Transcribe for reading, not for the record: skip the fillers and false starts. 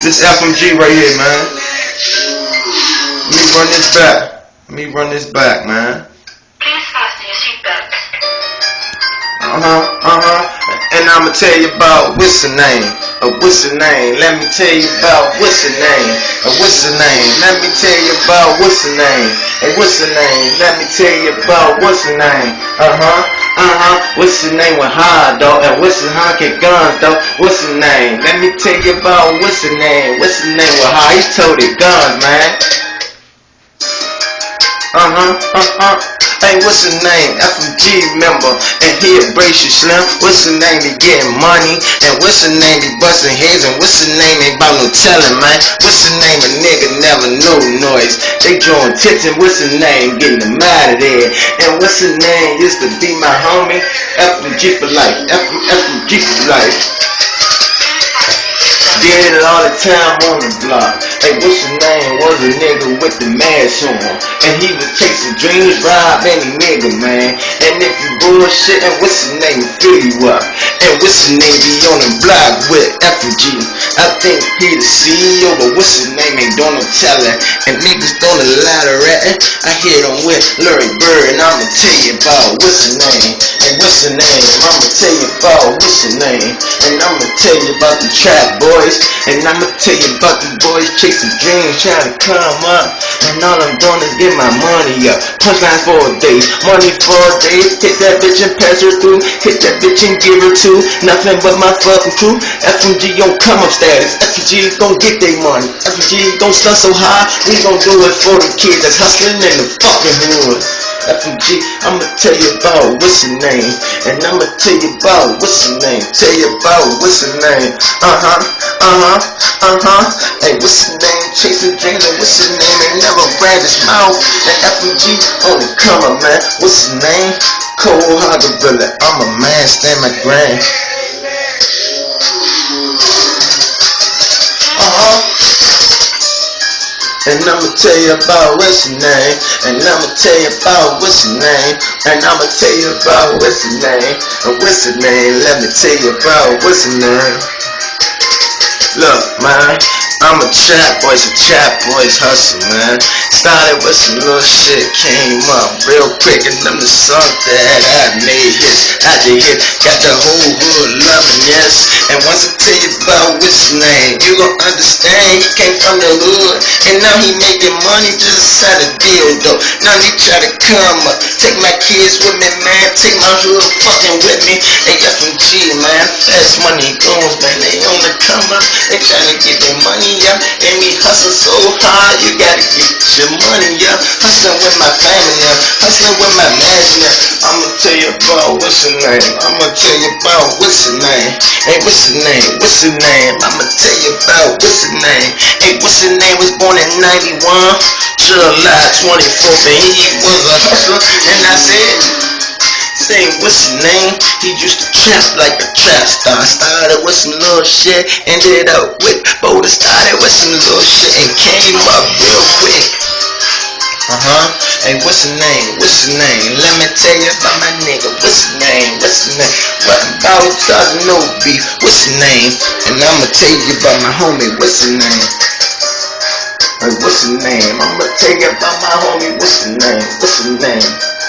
This FMG right here, man. Let me run this back. Let me run this back, man. Please fasten your seatbelt. And I'ma tell you about what's the name. What's the name? Let me tell you about what's the name. What's the name? Let me tell you about what's the name. Hey, what's the name? Let me tell you about what's the name. What's the name with high, dog? And what's the honky guns, dog? What's the name? Let me tell you about what's the name. What's the name with high? He toted guns, man. Hey, what's the name? FMG member, and he embrace you slim. What's the name? He getting money, and what's the name? He busting heads, and what's the name? Ain't about no telling, man. What's the name? A nigga never know noise. They drawing tips, and what's the name? Getting them out of there. And what's the name? Used to be my homie. FMG for life. FMG for life. Did it all the time on the block. Hey, what's your name? Was a nigga with the mask on, and he was chasing dreams, rob any nigga, man. And if you bullshitting, what's his name? Fill you up. And what's his name? Be on the block with FMG. I think he the CEO, but what's his name? Ain't doing no telling. And niggas don't allow the ratting. I hit him with Larry Bird, and I'ma tell you about what's his name. And what's the name? I'ma tell you about what's the name. And I'ma tell you about the trap boys. And I'ma tell you about the boys chasing dreams, trying to come up. And all I'm doing is get my money up. Punchlines for a day, money for a day. Hit that bitch and pass her through. Hit that bitch and give her to nothing but my fucking crew. FMG gon' come up status. FMG gon' get their money. FMG gon' stunt so high. We gon' do it for the kids that's hustling in the fucking hood. FMG, I'ma tell you about what's the name. And I'ma tell you about what's the name. Tell you about what's the name. Hey, what's the name? Chasing dreams, and what's the name? Ain't never ran his mouth. And FMG on the comer, man. What's the name? Cold Harbor Bullet. I'm a man, stand my grind. And I'ma tell you about what's the name. And I'ma tell you about what's the name. And I'ma tell you about what's the name. And what's the name? Let me tell you about what's the name. Look, man, I'm a trap boys hustle, man. Started with some little shit, came up real quick, and I'm the song that I made hits. I did hit, got the whole hood loving, yes. And once I tell you about what's his name, you gon' understand. He came from the hood, and now he making money, just decided to deal though. Now he try to come up, take my kids with me, man, take my hood fucking with me. They FMG, man, fast money goons, man, they on the come up. They tryna get their money, yeah. And we hustle so hard, you gotta get your money, yeah. Hustling with my family, yeah. Hustling with my man, yeah. I'ma tell you about what's the name. I'ma tell you about what's the name. Hey, what's the name? What's the name? I'ma tell you about what's the name. Hey, what's the name? Was born in 91, July 24th, and he was a hustler. And I said, say, what's his name? He used to trap like a trap star. Started with some little shit, ended up with Boulder. Started with some little shit and came up real quick. Hey, what's the name? What's the name? Let me tell you about my nigga. What's the name? What's the name? What about starting no beef? What's the name? And I'ma tell you about my homie. What's the name? Hey, what's the name? I'ma tell you about my homie. What's the name? What's the name?